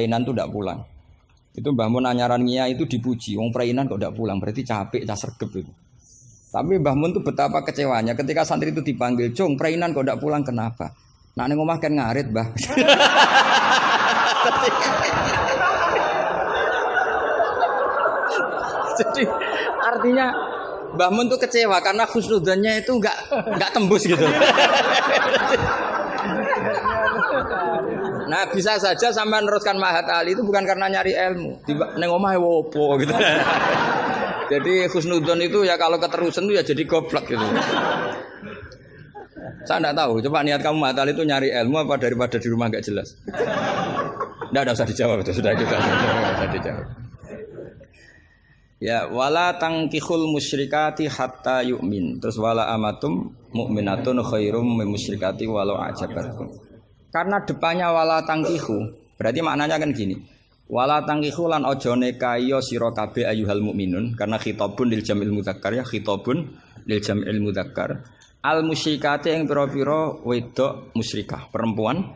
Prainan tuh tidak pulang. Itu Mbah Mun anyaran Ngia itu dipuji. Wong prainan kok tidak pulang, berarti capek, cah sregep itu. Tapi Mbah Mun tuh betapa kecewanya ketika santri itu dipanggil, "Cung, prainan kok tidak pulang kenapa?" Nak ning omah kan ngarit, Mbah. Jadi artinya Mbah Mun tuh kecewa karena khusnudzannya itu enggak tembus gitu. Nah, bisa saja sampai meneruskan Mahat Ali itu bukan karena nyari ilmu. Neng omah wopo gitu. Jadi khusnudzon itu ya kalau keterusan itu ya jadi goblok gitu. Saya enggak tahu, coba niat kamu Mahat Ali itu nyari ilmu apa daripada di rumah enggak jelas. Enggak usah dijawab itu sudah kita. Enggak usah dijawab. Ya wala tangkihul musyrikati hatta yu'min. Terus wala amatum mu'minatun khairum min musyrikati walau ajabatkum. Karena depannya wala tangkihu, berarti maknanya kan gini. Wala tangkihu lan ojo nekayo sira kabeh ayyuhal mukminun, karena khitabun lil jamil mudzakkar ya, khitabun lil jamil mudzakkar. Al musyrikati yang pira-pira wedok musyrikah, perempuan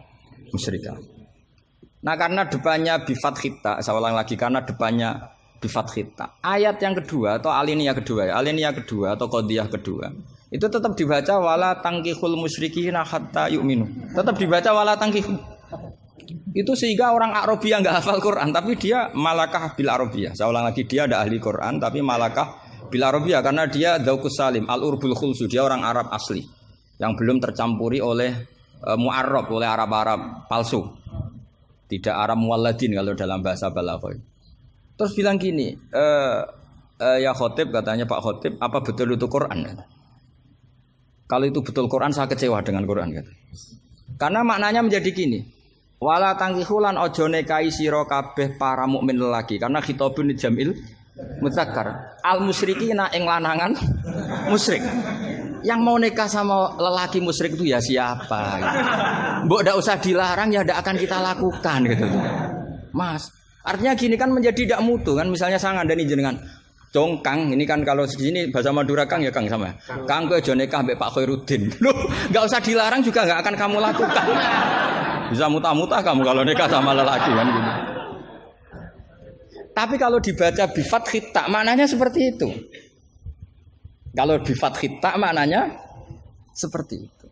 musyrikah. Nah, karena depannya bi fathita, saya ulang lagi karena depannya bi fathita. Ayat yang kedua atau alinea kedua atau qadhiyah kedua. Itu tetap dibaca wala tangkihul musyrikina hatta yu'minu. Tetap dibaca wala tangkihu. Itu sehingga orang Arabia enggak hafal Quran tapi dia malakah bil Arabia. Saya ulang lagi, dia ada ahli Quran tapi malakah bil Arabia karena dia dzauqus salim, al-urbul khulsu, dia orang Arab asli yang belum tercampuri oleh mu'arrab, oleh Arab-Arab palsu. Tidak Arab muwalladin kalau dalam bahasa balaghah. Terus bilang gini, ya khotib, katanya Pak Khotib, apa betul itu Quran? Kalau itu betul Quran, saya kecewa dengan Quran. Kata. Karena maknanya menjadi gini, wala tangkihulan ojo nekai siro kabeh para mukmin lelaki, karena khitabun jamil mudzakkar. Al musyrikina ing lanangan musyrik. Yang mau nikah sama lelaki musyrik itu ya siapa? Gitu. Mbok ndak usah dilarang ya ndak akan kita lakukan gitu. Mas, artinya gini kan menjadi tidak mutu kan, misalnya saya ngandani jenengan Cong Kang, ini kan kalau di sini bahasa Madura Kang ya Kang sama. Kang kowe aja nikah mbek Pak Khairuddin. Loh, enggak usah dilarang juga enggak akan kamu lakukan. Bisa muta-muta kamu kalau nikah sama lelaki kan gitu. Tapi kalau dibaca bi fathit ta maknanya seperti itu. Kalau bi fathit ta maknanya seperti itu.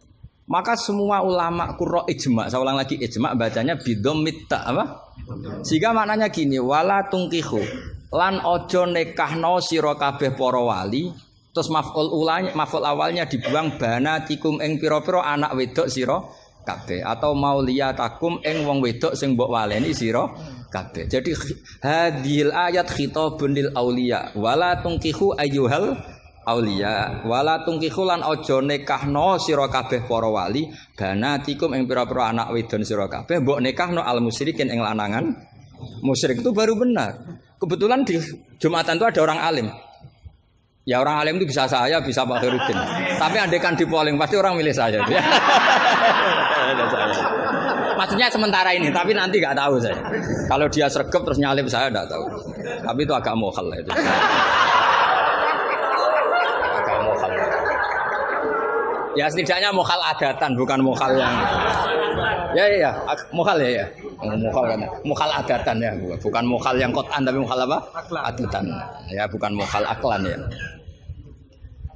Maka semua ulama qurra ijma, saya ulang lagi ijma bacanya bi dhammit ta apa? Sehingga maknanya gini, wala tungkihu lan ojo nekahno sira kabeh para wali, terus maf'ul awalnya dibuang banatikum ing pira-pira anak wedok sira kabeh atau mauliyatakum ing wong wedok sing mbok waleni sira kabeh. Jadi hadhil ayat khitabun lil auliya wala tungkihu ayyuhal auliya wala tungkihu lan ojo nekahno sira kabeh para wali banatikum ing pira-pira anak wedon sira kabeh mbok nekahno al musyrikin ing lanangan musyrik. Itu baru benar. Kebetulan di Jumatan itu ada orang alim. Ya orang alim itu bisa saya, bisa Pak Khairuddin. Tapi andekan di polling pasti orang milih saya. Maksudnya sementara ini, tapi nanti nggak tahu saya. Kalau dia sregep terus nyalip saya nggak tahu. Tapi itu agak mokhal itu. Agak mokhal. Ya setidaknya mokhal adatan, bukan mokhal yang. Ya, mokhal ya. Mukhal kan, mukhal adatan ya, bukan mukhal yang kotan tapi mukhal apa? Adatan. Ya, bukan mukhal aklan ya.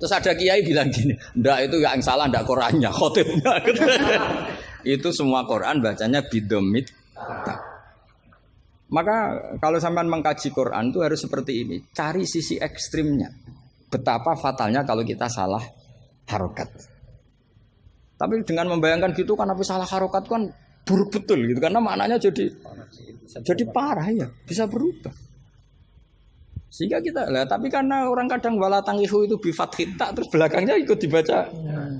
Terus ada kiai bilang gini, ndak itu yang salah ndak Qurannya, khotibnya. Itu semua Quran bacanya bidomit. Maka kalau sampean mengkaji Quran itu harus seperti ini, cari sisi ekstrimnya. Betapa fatalnya kalau kita salah harokat. Tapi dengan membayangkan gitu kan, apa salah harokat kan buruk betul gitu karena maknanya jadi parah ya, bisa berubah. Sehingga kita lah, tapi karena orang kadang wala tangihu itu bi fathita terus belakangnya ikut dibaca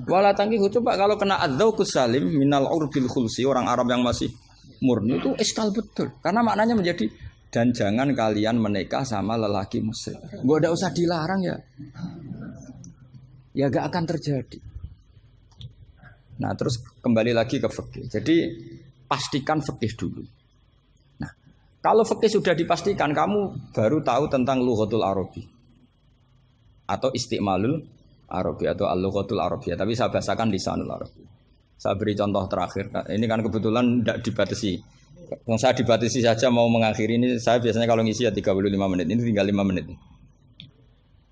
wala tangihu. Coba kalau kena adzauqus salim minal urbil khulsi, orang Arab yang masih murni itu iskal betul karena maknanya menjadi dan jangan kalian menikah sama lelaki musyrik. Enggak ada usah dilarang ya. Ya gak akan terjadi. Nah terus kembali lagi ke fikih. Jadi pastikan fikih dulu. Nah kalau fikih sudah dipastikan, kamu baru tahu tentang lughatul Arabi atau istimalul Arabi atau al-lughatul Arabiyah. Tapi saya bahasakan lisanul Arabi. Saya beri contoh terakhir. Ini kan kebetulan tidak dibatasi. Yang saya dibatasi saja mau mengakhiri ini, saya biasanya kalau ngisi ya 35 menit, ini tinggal 5 menit.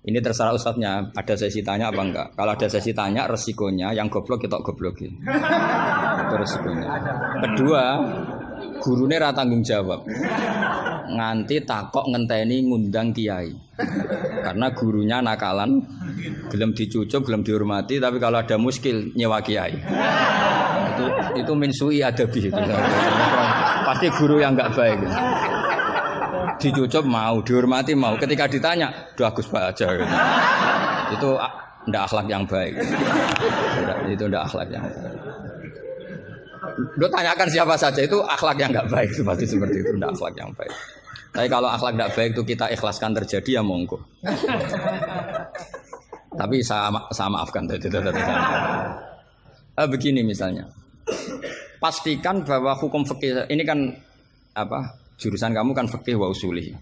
Ini terserah ustadznya, ada sesi tanya apa enggak. Kalau ada sesi tanya, resikonya yang goblok kita goblokin. Itu resikonya. Kedua, gurunya ra tanggung jawab. Nganti takok ngenteni ngundang kiai. Karena gurunya nakalan, gelem dicucup, gelem dihormati, tapi kalau ada muskil nyewa kiai. Itu minsui adabi itu. Pasti guru yang enggak baik. Dicucup mau, dihormati mau. Ketika ditanya, "Duh Agus Pak aja." Gitu. Itu ndak akhlak yang baik. Itu ndak akhlak yang baik. Lo tanyakan siapa saja itu akhlak yang nggak baik, itu pasti seperti itu, ndak akhlak yang baik. Tapi kalau akhlak nggak baik itu kita ikhlaskan terjadi ya monggo. Tapi saya maafkan tadi. Begini misalnya, pastikan bahwa hukum fikih ini kan apa? Jurusan kamu kan fikih wa usulih.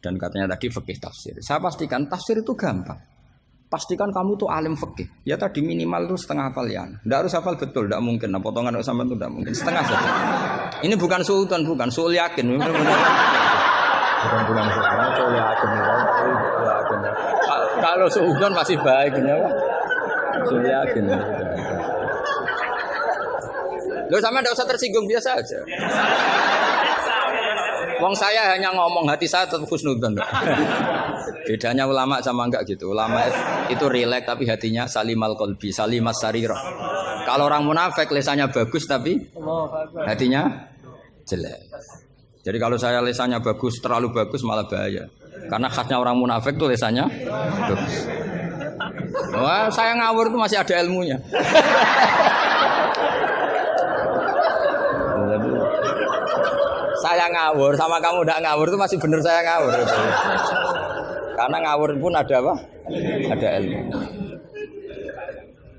Dan katanya tadi fikih tafsir. Saya pastikan tafsir itu gampang. Pastikan kamu tuh alim fikih. Ya tadi minimal tuh setengah hafal ya. Enggak harus hafal betul, enggak mungkin. Nah, potongan sampai itu enggak mungkin. Setengah saja. Ini bukan suudzon, bukan suul yakin. Bukan suul yakin. Kalau suudzon masih baik ya. Suul yakin. Loh sama enggak usah tersinggung, biasa aja. Wong saya hanya ngomong, hati saya tetap husnudzon. Bedanya ulama sama enggak gitu. Ulama itu rileks tapi hatinya salimal qalbi, salimas sarirah. Kalau orang munafik lisannya bagus tapi hatinya jelek. Jadi kalau saya lisannya bagus, terlalu bagus malah bahaya. Karena khasnya orang munafik tuh lisannya bagus. Wah, saya ngawur itu masih ada ilmunya. Saya ngawur sama kamu tidak ngawur itu masih benar saya ngawur. Karena ngawur pun ada apa? Ada ilmu.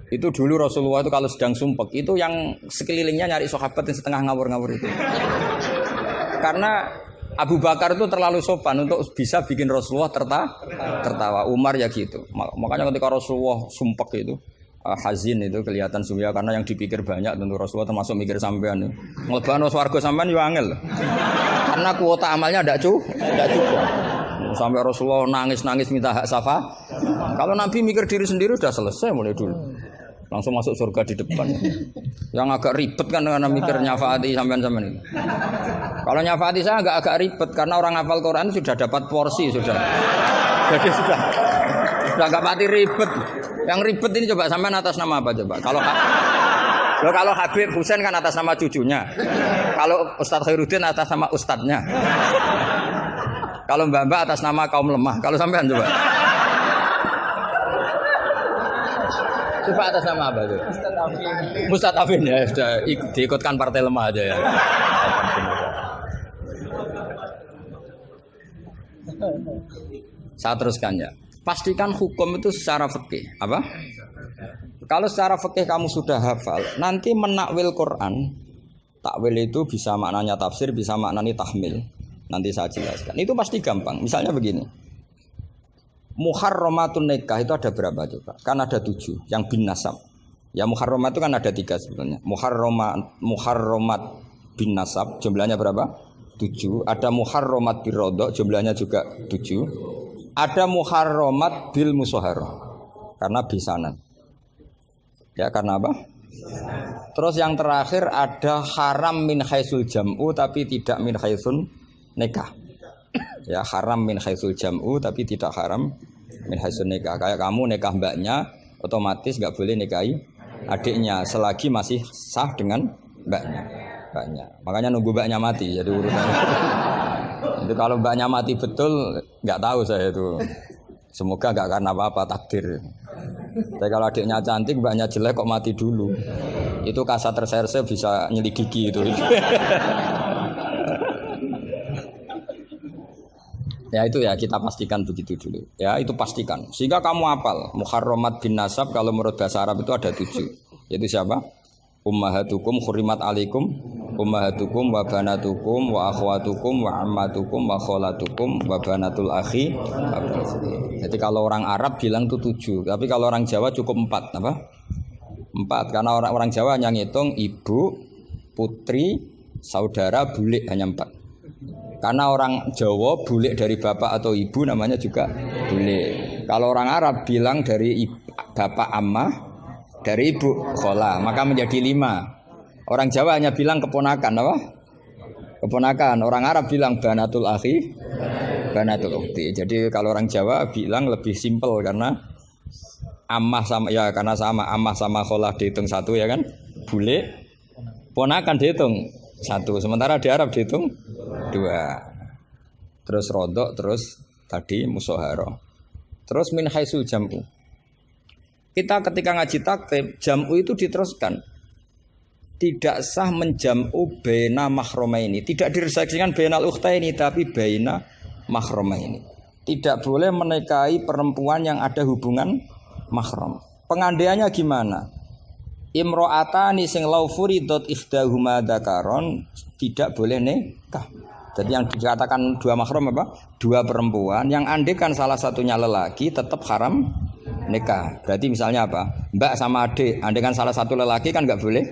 Itu dulu Rasulullah itu kalau sedang sumpek itu yang sekelilingnya nyari sahabat yang setengah ngawur-ngawur itu. Karena Abu Bakar itu terlalu sopan untuk bisa bikin Rasulullah tertawa. Umar ya gitu. Makanya ketika Rasulullah sumpek itu hazin itu kelihatan suya karena yang dipikir banyak tentu Rasulullah termasuk mikir sampean. Ngleban warga sampean yo angel. Karena kuota amalnya tidak cukup. Sampai Rasulullah nangis-nangis minta hak syafa. Kalau Nabi mikir diri sendiri sudah selesai mulai dulu. Langsung masuk surga di depan. Yang agak ribet kan karena mikir nyafaati sampean-sampean itu. Kalau nyafaati saya agak ribet karena orang hafal Quran sudah dapat porsi sudah. Jadi sudah enggak mati ribet. Yang ribet ini coba sampean atas nama apa coba? Kalau Habib Husain kan atas nama cucunya. Kalau Ustadz Khairuddin atas nama ustadznya. Kalau Mbak atas nama kaum lemah. Kalau sampean coba. Coba atas nama apa tuh? Ustadz Afin ya, sudah diikutkan partai lemah aja ya. Saya teruskan ya. Pastikan hukum itu secara fikih. Apa? Kalau secara fikih kamu sudah hafal, nanti menakwil Quran, takwil itu bisa maknanya tafsir, bisa maknanya tahmil. Nanti saya jelaskan. Itu pasti gampang. Misalnya begini. Muharramatun nikah itu ada berapa coba? Kan ada 7 yang bin nasab. Ya muharramat itu kan ada 3 sebenarnya. Muharramat bin nasab jumlahnya berapa? 7. Ada muharramat birodok jumlahnya juga 7. Ada muharramat bil musaharah karena bisanan. Ya karena apa? Terus yang terakhir ada haram min khaisul jam'u tapi tidak min khaisun nikah. Ya haram min khaisul jam'u tapi tidak haram min khaisun nikah. Kayak kamu nikah mbaknya otomatis nggak boleh nikahi adiknya selagi masih sah dengan mbaknya. Makanya nunggu mbaknya mati jadi urutannya. Itu kalau mbaknya mati betul nggak tahu saya itu. Semoga nggak karena apa-apa takdir. Tapi kalau adiknya cantik mbaknya jelek kok mati dulu. Itu kasat reserse bisa nyelidiki itu. Ya itu ya kita pastikan begitu dulu. Ya itu pastikan. Sehingga kamu hafal muharramat bin nasab kalau menurut bahasa Arab itu ada 7. Yaitu siapa? Ummahatukum khurimat alaikum ummahatukum wa banatukum wa akhwatukum wa ammatukum wa kholatukum wa banatul akhi. Jadi kalau orang Arab bilang itu 7, tapi kalau orang Jawa cukup 4, apa? 4 karena orang Jawa hanya ngitung ibu, putri, Saudara bulik hanya 4. Karena orang Jawa bulik dari bapak atau ibu namanya juga bulik. Kalau orang Arab bilang dari bapak ammah, dari ibu khola, maka menjadi 5. Orang Jawa hanya bilang keponakan, apa? Keponakan. Orang Arab bilang banatul akhi, banatul ukhti. Jadi kalau orang Jawa bilang lebih simpel karena ammah sama ya karena sama ammah sama kholah dihitung 1 ya kan. Bulik ponakan dihitung 1. Sementara di Arab dihitung 2. Terus rodok terus tadi musoharo. Terus min haisul jam'u. Kita ketika ngaji taktib jam'u itu diteruskan. Tidak sah menjam'u baina mahromaini. Tidak diresaksikan bainal ukhtaini tapi baina mahromaini. Tidak boleh menikahi perempuan yang ada hubungan mahram. Pengandaiannya gimana? Imro'atani sing lau furidot ikhdahuma dzakaron tidak boleh nikah. Jadi yang dikatakan 2 mahram apa? 2 perempuan yang andekan salah satunya lelaki tetap haram nikah. Berarti misalnya apa? Mbak sama adik, andekan salah satu lelaki kan enggak boleh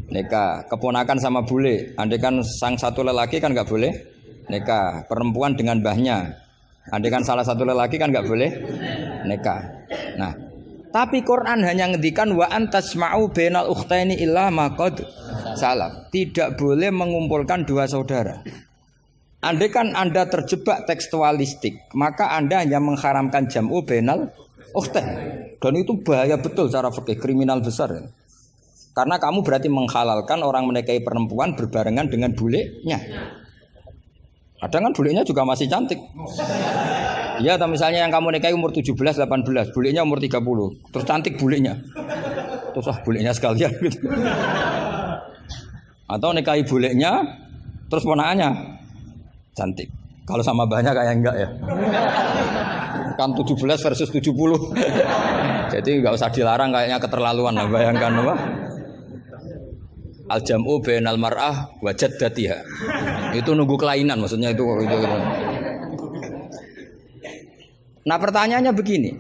nikah. Keponakan sama bule, andekan sang satu lelaki kan enggak boleh nikah. Perempuan dengan mbahnya, andekan salah satu lelaki kan enggak boleh nikah. Nah, tapi Quran hanya ngendikan wa antasma'u bainal ukhtaini illa ma qad salaf. Tidak boleh mengumpulkan 2 saudara. Andai kan Anda terjebak tekstualistik, maka Anda hanya mengharamkan jam'u bainal ukhtain. Dan itu bahaya betul secara fikih, kriminal besar. Karena kamu berarti menghalalkan orang menikahi perempuan berbarengan dengan bulenya. Kadang kan bulenya juga masih cantik. Ya, atau misalnya yang kamu nikahi umur 17, 18, bulenya umur 30. Terus cantik bulenya. Terus bulenya sekalian gitu. Atau nikahi bulenya terus ponakannya cantik. Kalau sama banyak kayak enggak ya. Kan 17 versus 70. Jadi enggak usah dilarang kayaknya keterlaluan lah, bayangkan apa? Al-jam'u bainal mar'ah wa jaddatiha. Itu nunggu kelainan maksudnya itu. Nah, pertanyaannya begini.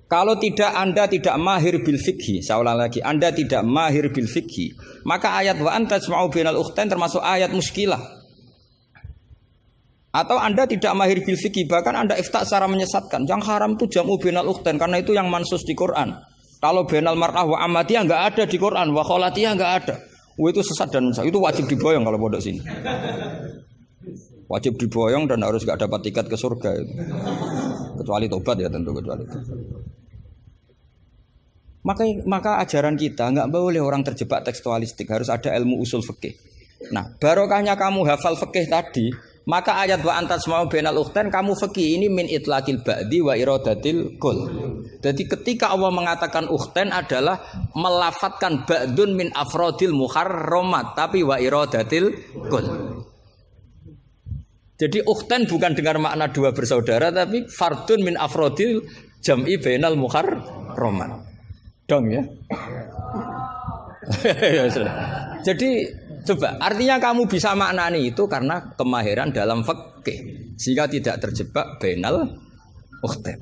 Kalau Anda tidak mahir bil fikhi, saya ulang lagi, Anda tidak mahir bil fikhi, maka ayat wa antasma'u bainal ukhtain termasuk ayat muskilah. Atau Anda tidak mahir bil fikhi, bahkan Anda ifta secara menyesatkan. Yang haram itu jam'u bainal ukhtain karena itu yang mansus di Quran. Kalau bainal mar'ah wa ammatiyah enggak ada di Quran, wa kholatiyah enggak ada. Itu sesat dan itu wajib diboyong kalau pondok sini. Wajib diboyong dan harus enggak dapat tiket ke surga itu. Kecuali tobat ya tentu kecuali itu. Maka ajaran kita enggak boleh orang terjebak tekstualistik, harus ada ilmu usul fikih. Nah, barokahnya kamu hafal fikih tadi, maka ayat wa antasma'u bainal ukhtain kamu fikih ini min itlaqil ba'di wa iradatil kul. Jadi ketika Allah mengatakan ukhtain adalah melafatkan ba'dun min afrodil muharramat tapi wa iradatil kul. Jadi ukhtain bukan dengan makna 2 bersaudara tapi fardun min afrodil jam'i bainal muharramat. Dong ya. Jadi coba, artinya kamu bisa maknani itu karena kemahiran dalam fikih, sehingga tidak terjebak bainal ukhtain.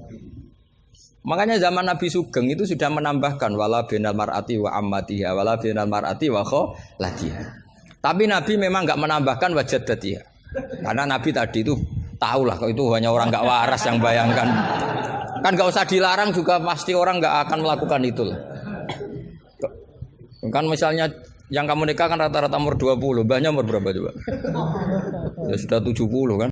Makanya zaman Nabi Sugeng itu sudah menambahkan wala bainal mar'ati wa ammatiha, wala bainal mar'ati wa kholatiha. Tapi Nabi memang enggak menambahkan wa jaddatiha. Karena Nabi tadi itu tahulah kalau itu hanya orang enggak waras yang bayangkan. Kan enggak usah dilarang juga pasti orang enggak akan melakukan itu. Kan misalnya yang kamu nikah kan rata-rata umur 20, mbahnya umur berapa coba? Ya sudah 70 kan.